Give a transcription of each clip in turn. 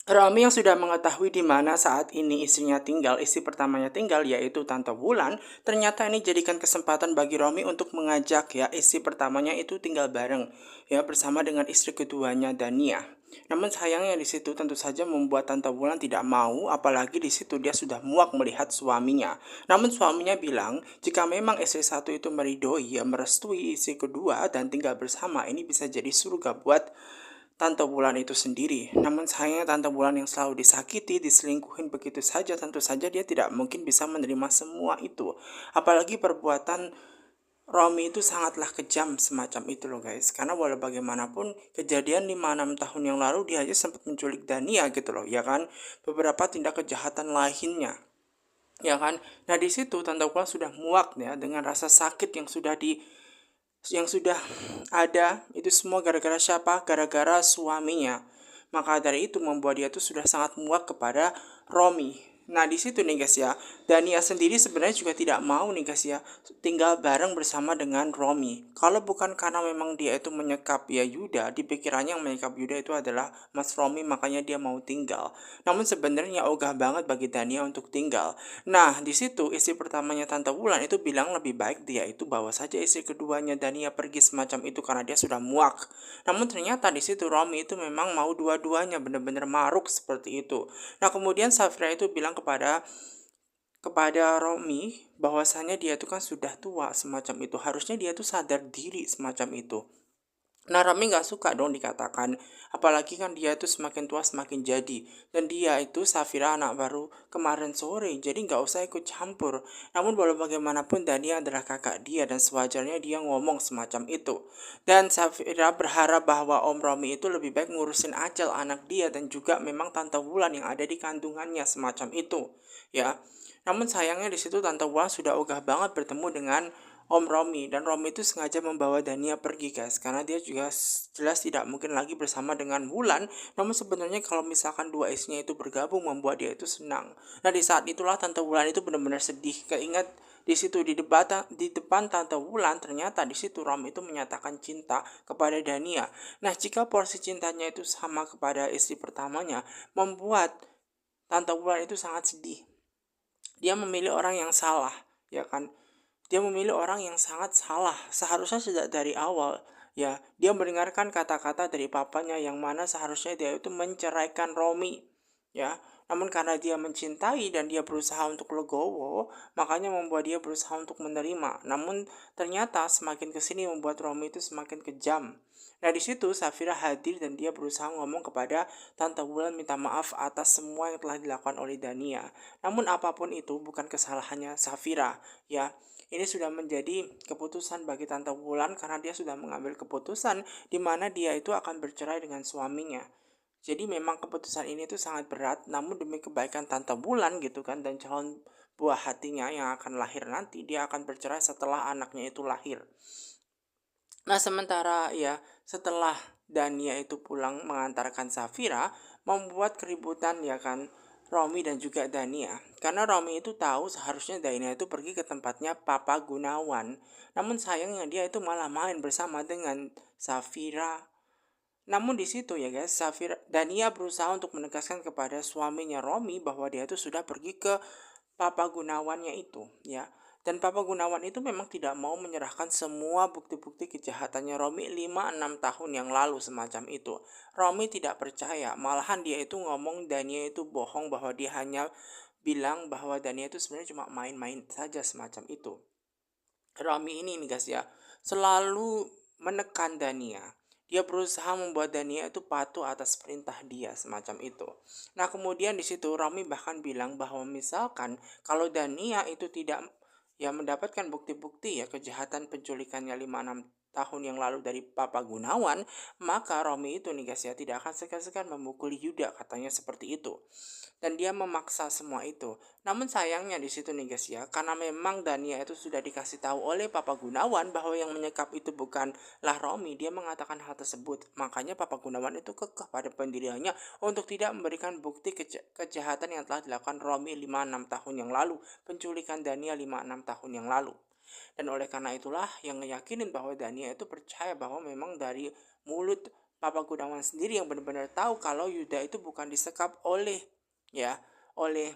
Rami yang sudah mengetahui di mana saat ini istrinya tinggal, istri pertamanya tinggal, yaitu Tante Wulan, ternyata ini jadikan kesempatan bagi Romi untuk mengajak ya istri pertamanya itu tinggal bareng ya bersama dengan istri keduanya Dania. Namun sayangnya di situ tentu saja membuat Tante Wulan tidak mau, apalagi di situ dia sudah muak melihat suaminya. Namun suaminya bilang, jika memang istri satu itu meridoi ya merestui istri kedua dan tinggal bersama, ini bisa jadi surga buat Tante Bulan itu sendiri. Namun sayangnya Tante Bulan yang selalu disakiti, diselingkuhin begitu saja, tentu saja dia tidak mungkin bisa menerima semua itu. Apalagi perbuatan Romi itu sangatlah kejam semacam itu loh guys. Karena walau bagaimanapun kejadian 5-6 tahun yang lalu dia aja sempat menculik Dania gitu loh, ya kan? Beberapa tindak kejahatan lainnya, ya kan? Nah di situ Tante Bulan sudah muak ya dengan rasa sakit yang sudah ada itu semua gara-gara siapa? Gara-gara suaminya. Maka dari itu membuat dia tuh sudah sangat muak kepada Romi. Nah di situ nih guys ya, Dania sendiri sebenarnya juga tidak mau nih guys ya tinggal bareng bersama dengan Romi. Kalau bukan karena memang dia itu menyekap ya Yuda, di pikirannya yang menyekap Yuda itu adalah Mas Romi, makanya dia mau tinggal. Namun sebenarnya ogah banget bagi Dania untuk tinggal. Nah, di situ istri pertamanya Tante Wulan itu bilang lebih baik dia itu bawa saja istri keduanya Dania pergi semacam itu karena dia sudah muak. Namun ternyata di situ Romi itu memang mau dua-duanya, benar-benar maruk seperti itu. Nah, kemudian Safira itu bilang kepada Romi bahwasanya dia itu kan sudah tua semacam itu. Harusnya dia tuh sadar diri semacam itu. Nah, Rami nggak suka dong dikatakan, apalagi kan dia itu semakin tua semakin jadi, dan dia itu Safira anak baru kemarin sore, jadi nggak usah ikut campur. Namun walau bagaimanapun Dania adalah kakak dia dan sewajarnya dia ngomong semacam itu. Dan Safira berharap bahwa Om Romi itu lebih baik ngurusin Acel anak dia dan juga memang Tante Wulan yang ada di kandungannya semacam itu, ya. Namun sayangnya di situ Tante Wulan sudah ogah banget bertemu dengan Om Romi, dan Romi itu sengaja membawa Dania pergi guys karena dia juga jelas tidak mungkin lagi bersama dengan Wulan. Namun sebenarnya kalau misalkan dua istrinya itu bergabung membuat dia itu senang. Nah di saat itulah Tante Wulan itu benar-benar sedih, keingat di situ di depan Tante Wulan ternyata di situ Romi itu menyatakan cinta kepada Dania. Nah jika porsi cintanya itu sama kepada istri pertamanya membuat Tante Wulan itu sangat sedih. Dia memilih orang yang salah, ya kan? Dia memilih orang yang sangat salah. Seharusnya sejak dari awal, ya, dia mendengarkan kata-kata dari papanya yang mana seharusnya dia itu menceraikan Romi, ya. Namun karena dia mencintai dan dia berusaha untuk legowo, makanya membuat dia berusaha untuk menerima. Namun ternyata semakin kesini membuat Romi itu semakin kejam. Nah di situ Safira hadir dan dia berusaha ngomong kepada Tante Wulan minta maaf atas semua yang telah dilakukan oleh Dania. Namun apapun itu bukan kesalahannya Safira, ya. Ini sudah menjadi keputusan bagi Tante Wulan karena dia sudah mengambil keputusan di mana dia itu akan bercerai dengan suaminya. Jadi memang keputusan ini tuh sangat berat, namun demi kebaikan Tante Wulan gitu kan dan calon buah hatinya yang akan lahir nanti, dia akan bercerai setelah anaknya itu lahir. Nah sementara ya setelah Dania itu pulang mengantarkan Safira, membuat keributan ya kan Romi dan juga Dania. Karena Romi itu tahu seharusnya Dania itu pergi ke tempatnya Papa Gunawan. Namun sayangnya dia itu malah main bersama dengan Safira. Namun di situ ya guys, Dania berusaha untuk menegaskan kepada suaminya Romi bahwa dia itu sudah pergi ke Papa Gunawannya itu, ya. Dan Papa Gunawan itu memang tidak mau menyerahkan semua bukti-bukti kejahatannya Romi 5-6 tahun yang lalu semacam itu. Romi tidak percaya, malahan dia itu ngomong Dania itu bohong bahwa dia hanya bilang bahwa Dania itu sebenarnya cuma main-main saja semacam itu. Romi ini nih guys ya, selalu menekan Dania. Dia berusaha membuat Dania itu patuh atas perintah dia semacam itu. Nah kemudian di situ Romi bahkan bilang bahwa misalkan kalau Dania itu tidak ya mendapatkan bukti-bukti ya kejahatan penculikannya 5-6 tahun yang lalu dari Papa Gunawan, maka Romi itu nih guys ya tidak akan segan-segan memukuli Yuda, katanya seperti itu. Dan dia memaksa semua itu. Namun sayangnya di situ nih guys ya, karena memang Dania itu sudah dikasih tahu oleh Papa Gunawan bahwa yang menyekap itu bukanlah Romi, dia mengatakan hal tersebut. Makanya Papa Gunawan itu kekeh pada pendiriannya untuk tidak memberikan bukti kejahatan yang telah dilakukan Romi 5-6 tahun yang lalu, penculikan Dania 5-6 tahun yang lalu. Dan oleh karena itulah yang meyakinin bahwa Dania itu percaya bahwa memang dari mulut Papa Gunawan sendiri yang benar-benar tahu kalau Yuda itu bukan disekap oleh ya oleh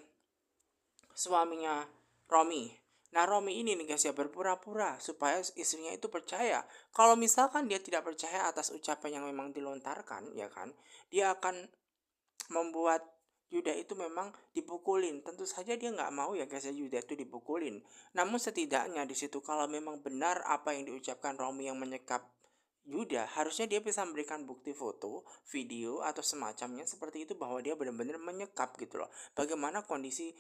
suaminya Romi. Nah, Romi ini nih guys ya berpura-pura supaya istrinya itu percaya. Kalau misalkan dia tidak percaya atas ucapan yang memang dilontarkan, ya kan, dia akan membuat Yuda itu memang dipukulin. Tentu saja dia nggak mau ya guys ya Yuda itu dipukulin. Namun setidaknya di situ kalau memang benar apa yang diucapkan Romi yang menyekap Yuda, harusnya dia bisa memberikan bukti foto, video, atau semacamnya seperti itu bahwa dia benar-benar menyekap gitu loh. Bagaimana kondisi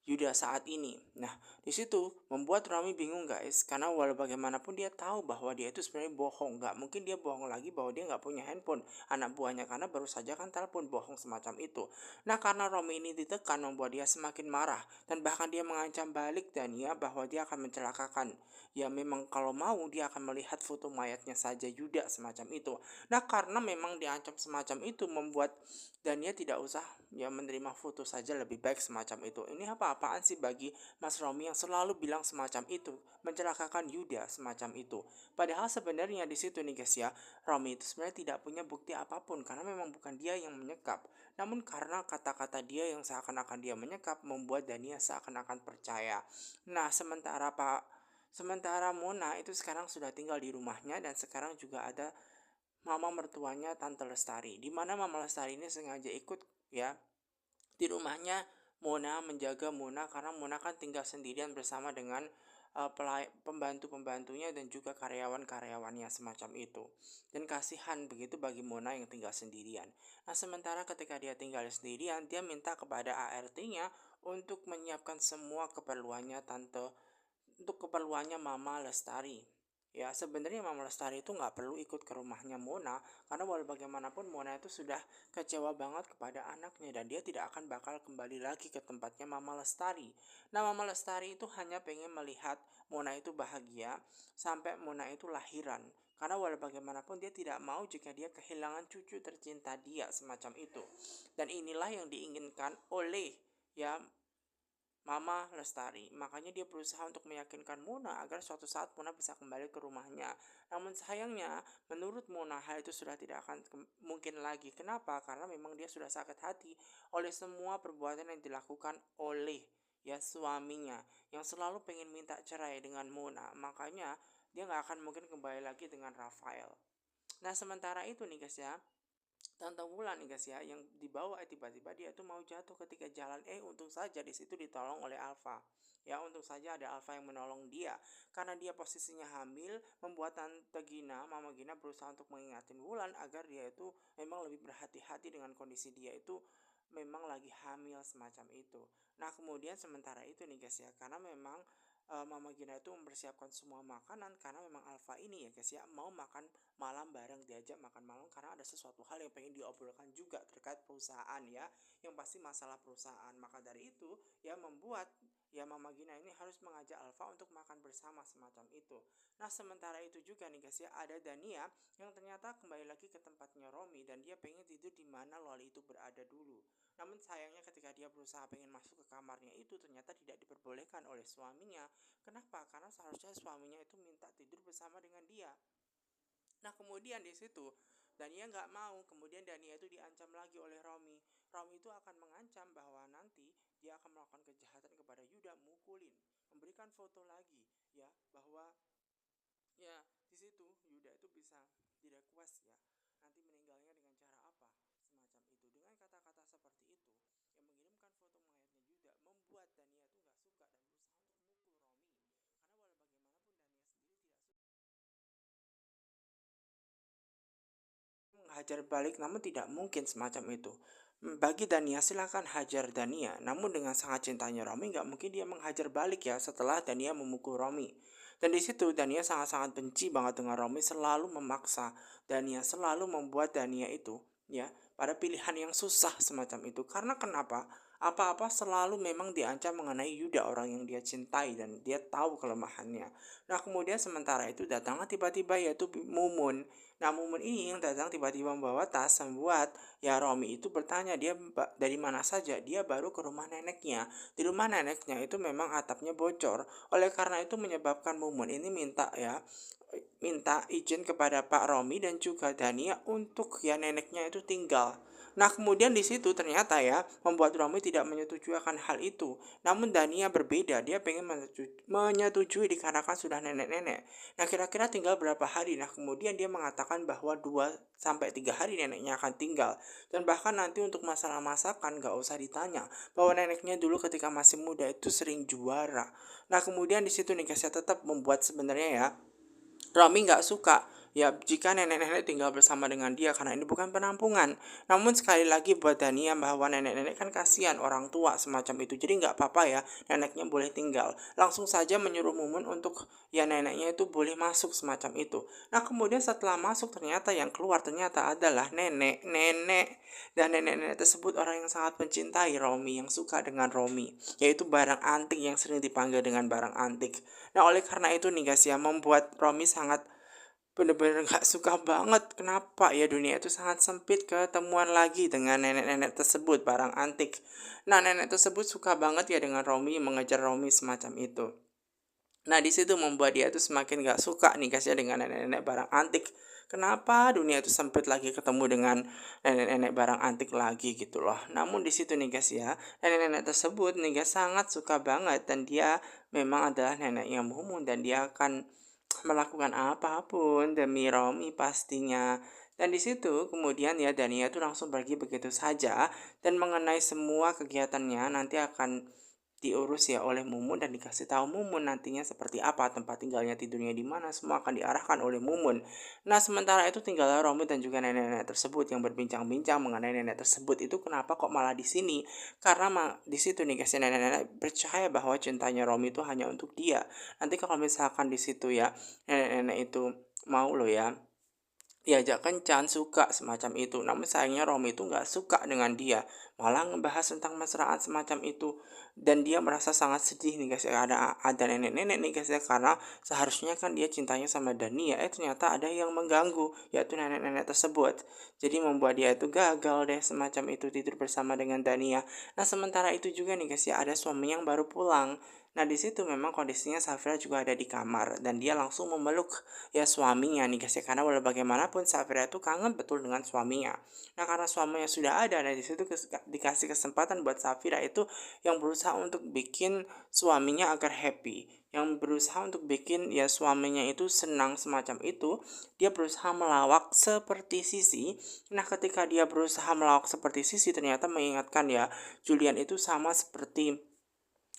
Yuda saat ini. Nah, di situ membuat Rami bingung guys, karena walau bagaimanapun dia tahu bahwa dia itu sebenarnya bohong. Nggak mungkin dia bohong lagi bahwa dia nggak punya handphone anak buahnya karena baru saja kan telepon bohong semacam itu. Nah, karena Romi ini ditekan membuat dia semakin marah dan bahkan dia mengancam balik Dania bahwa dia akan mencelakakan. Ya memang kalau mau dia akan melihat foto mayatnya saja Yuda semacam itu. Nah, karena memang diancam semacam itu membuat Dania tidak usah ya menerima foto saja lebih baik semacam itu. Ini apa-apaan sih bagi Mas Romi yang selalu bilang semacam itu, mencelakakan Yuda semacam itu. Padahal sebenarnya di situ nih guys ya, Romi itu sebenarnya tidak punya bukti apapun karena memang bukan dia yang menyekap. Namun karena kata-kata dia yang seakan-akan dia menyekap membuat Dania seakan-akan percaya. Nah, sementara Mona itu sekarang sudah tinggal di rumahnya dan sekarang juga ada mama mertuanya Tante Lestari. Di mana Mama Lestari ini sengaja ikut ya di rumahnya Mona menjaga Mona karena Mona kan tinggal sendirian bersama dengan pembantu-pembantunya dan juga karyawan-karyawannya semacam itu. Dan kasihan begitu bagi Mona yang tinggal sendirian. Nah, sementara ketika dia tinggal sendirian, dia minta kepada ART-nya untuk menyiapkan semua keperluannya untuk keperluannya Mama Lestari. Ya sebenarnya Mama Lestari itu nggak perlu ikut ke rumahnya Mona karena walau bagaimanapun Mona itu sudah kecewa banget kepada anaknya dan dia tidak akan bakal kembali lagi ke tempatnya Mama Lestari. Nah Mama Lestari itu hanya pengen melihat Mona itu bahagia sampai Mona itu lahiran. Karena walau bagaimanapun dia tidak mau jika dia kehilangan cucu tercinta dia semacam itu. Dan inilah yang diinginkan oleh ya Mama Lestari. Makanya dia berusaha untuk meyakinkan Mona agar suatu saat Mona bisa kembali ke rumahnya. Namun sayangnya, menurut Mona hal itu sudah tidak akan mungkin lagi. Kenapa? Karena memang dia sudah sakit hati oleh semua perbuatan yang dilakukan oleh ya suaminya yang selalu pengen minta cerai dengan Mona. Makanya dia nggak akan mungkin kembali lagi dengan Rafael. Nah sementara itu nih guys ya, Tante Wulan nih guys ya, yang dibawa tiba-tiba dia tuh mau jatuh ketika jalan. Untung saja di situ ditolong oleh Alfa. Ya untung saja ada Alfa yang menolong dia. Karena dia posisinya hamil, membuat Tante Gina, Mama Gina berusaha untuk mengingatin Wulan agar dia itu memang lebih berhati-hati dengan kondisi dia itu memang lagi hamil semacam itu. Nah kemudian sementara itu nih guys ya, karena memang Mama Gina itu mempersiapkan semua makanan karena memang Alfa ini ya guys ya mau makan malam bareng, diajak makan malam karena ada sesuatu hal yang pengen diobrolkan juga terkait perusahaan ya, yang pasti masalah perusahaan. Maka dari itu ya membuat ya Mama Gina ini harus mengajak Alfa untuk makan bersama semacam itu. Nah sementara itu juga nih guys ya ada Dania yang ternyata kembali lagi ke tempatnya Romi dan dia pengen tidur di mana Loli itu berada dulu. Namun sayangnya ketika dia berusaha pengen masuk ke kamarnya itu ternyata tidak diperbolehkan oleh suaminya. Kenapa? Karena seharusnya suaminya itu minta tidur bersama dengan dia. Nah kemudian di situ Dania nggak mau, kemudian Dania itu diancam lagi oleh Romi. Romi itu akan mengancam bahwa nanti dia akan melakukan kejahatan kepada Yuda, mukulin, memberikan foto lagi, ya bahwa ya di situ Yuda itu bisa direquest ya nanti meninggalnya dengan cara apa semacam itu. Dengan kata-kata seperti itu yang mengirimkan foto mayatnya Yuda membuat Dania itu nggak suka dan berusaha untuk memukul Romi karena walau bagaimanapun Dania sendiri tidak suka menghajar balik, namun tidak mungkin semacam itu. Bagi Dania silakan hajar Dania, namun dengan sangat cintanya Romi nggak mungkin dia menghajar balik ya setelah Dania memukul Romi. Dan di situ Dania sangat-sangat benci banget dengan Romi, selalu memaksa Dania, selalu membuat Dania itu ya pada pilihan yang susah semacam itu. Karena kenapa? Apa-apa selalu memang diancam mengenai Yuda, orang yang dia cintai dan dia tahu kelemahannya. Nah kemudian sementara itu datanglah tiba-tiba yaitu Mumun. Nah Mumun ini yang datang tiba-tiba membawa tas membuat ya Romi itu bertanya dia dari mana saja. Dia baru ke rumah neneknya. Di rumah neneknya itu memang atapnya bocor. Oleh karena itu menyebabkan Mumun ini minta ya minta izin kepada Pak Romi dan juga Dania untuk ya neneknya itu tinggal. Nah, kemudian di situ ternyata ya membuat Romi tidak menyetujui akan hal itu. Namun Dania berbeda, dia pengen menyetujui dikarenakan sudah nenek-nenek. Nah, kira-kira tinggal berapa hari? Nah, kemudian dia mengatakan bahwa 2 sampai 3 hari neneknya akan tinggal. Dan bahkan nanti untuk masalah masakan gak usah ditanya, bahwa neneknya dulu ketika masih muda itu sering juara. Nah, kemudian di situ nih guys ya tetap membuat sebenarnya ya Rami nggak suka ya jika nenek-nenek tinggal bersama dengan dia karena ini bukan penampungan. Namun sekali lagi buat Dania bahwa nenek-nenek kan kasihan orang tua semacam itu. Jadi nggak apa-apa ya neneknya boleh tinggal. Langsung saja menyuruh Mumun untuk ya neneknya itu boleh masuk semacam itu. Nah, kemudian setelah masuk ternyata yang keluar ternyata adalah nenek-nenek. Dan nenek-nenek tersebut orang yang sangat mencintai Romi, yang suka dengan Romi, yaitu barang antik yang sering dipanggil dengan barang antik. Nah, oleh karena itu nih guys ya membuat Romi sangat bener-bener gak suka banget. Kenapa ya dunia itu sangat sempit, ketemuan lagi dengan nenek-nenek tersebut barang antik. Nah, nenek tersebut suka banget ya dengan Romi, mengejar Romi semacam itu. Nah, di situ membuat dia tuh semakin gak suka nih guys ya dengan nenek-nenek barang antik. Kenapa dunia itu sempit lagi ketemu dengan nenek-nenek barang antik lagi gitu loh. Namun di situ nih guys ya, nenek-nenek tersebut nih guys sangat suka banget dan dia memang adalah neneknya Mumun dan dia akan melakukan apapun demi Romi pastinya. Dan di situ kemudian ya Dania tuh langsung pergi begitu saja dan mengenai semua kegiatannya nanti akan diurus ya oleh Mumun dan dikasih tahu Mumun nantinya seperti apa, tempat tinggalnya, tidurnya di mana, semua akan diarahkan oleh Mumun. Nah, sementara itu tinggallah Romi dan juga nenek-nenek tersebut yang berbincang-bincang mengenai nenek tersebut itu kenapa kok malah di sini. Karena di situ nih guys nenek-nenek percaya bahwa cintanya Romi itu hanya untuk dia. Nanti kalau misalkan di situ ya nenek-nenek itu mau loh ya diajak kencan, suka semacam itu. Namun sayangnya Romi itu nggak suka dengan dia, malah ngebahas tentang mesraan semacam itu. Dan dia merasa sangat sedih nih guys ya, ada nenek-nenek nih guys ya, karena seharusnya kan dia cintanya sama Dania, ternyata ada yang mengganggu, yaitu nenek-nenek tersebut. Jadi membuat dia itu gagal deh semacam itu tidur bersama dengan Dania. Nah, sementara itu juga nih guys ya, ada suami yang baru pulang. Nah, di situ memang kondisinya Safira juga ada di kamar dan dia langsung memeluk ya suaminya nih guys ya, karena walau bagaimanapun Safira itu kangen betul dengan suaminya. Nah, karena suaminya sudah ada, nah di situ dikasih kesempatan buat Safira itu yang berusaha untuk bikin suaminya agar happy, yang berusaha untuk bikin ya suaminya itu senang semacam itu. Dia berusaha melawak seperti Sisi. Nah, ketika dia berusaha melawak seperti Sisi ternyata mengingatkan ya Julian itu sama seperti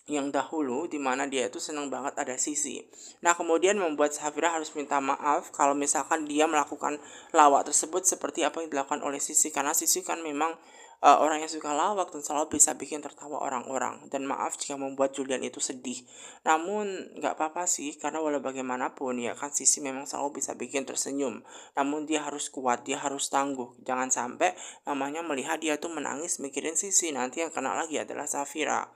yang dahulu dimana dia itu senang banget ada Sisi. Nah, kemudian membuat Safira harus minta maaf kalau misalkan dia melakukan lawak tersebut seperti apa yang dilakukan oleh Sisi, karena Sisi kan memang orang yang suka lawak dan selalu bisa bikin tertawa orang-orang. Dan maaf jika membuat Julian itu sedih. Namun nggak apa-apa sih, karena walau bagaimanapun ya kan Sisi memang selalu bisa bikin tersenyum. Namun dia harus kuat, dia harus tangguh. Jangan sampai mamanya melihat dia tuh menangis mikirin Sisi, nanti yang kena lagi adalah Safira.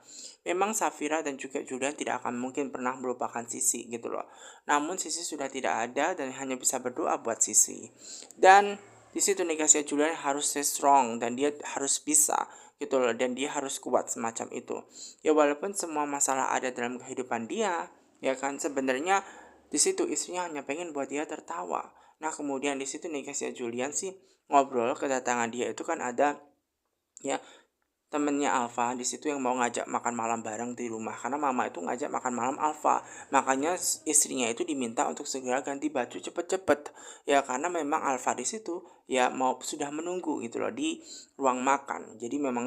Memang Safira dan juga Julian tidak akan mungkin pernah melupakan Sisi gitu loh. Namun Sisi sudah tidak ada dan hanya bisa berdoa buat Sisi. Dan di situ nih guys ya, Julian harus stay strong dan dia harus bisa gitu loh, dan dia harus kuat semacam itu. Ya walaupun semua masalah ada dalam kehidupan dia, ya kan sebenarnya di situ istrinya hanya pengen buat dia tertawa. Nah, kemudian di situ nih guys ya, Julian sih ngobrol kedatangan dia itu kan ada ya temennya Alfa di situ yang mau ngajak makan malam bareng di rumah, karena mama itu ngajak makan malam Alfa. Makanya istrinya itu diminta untuk segera ganti baju cepet-cepet ya, karena memang Alfa di situ ya mau sudah menunggu gitu loh di ruang makan. Jadi memang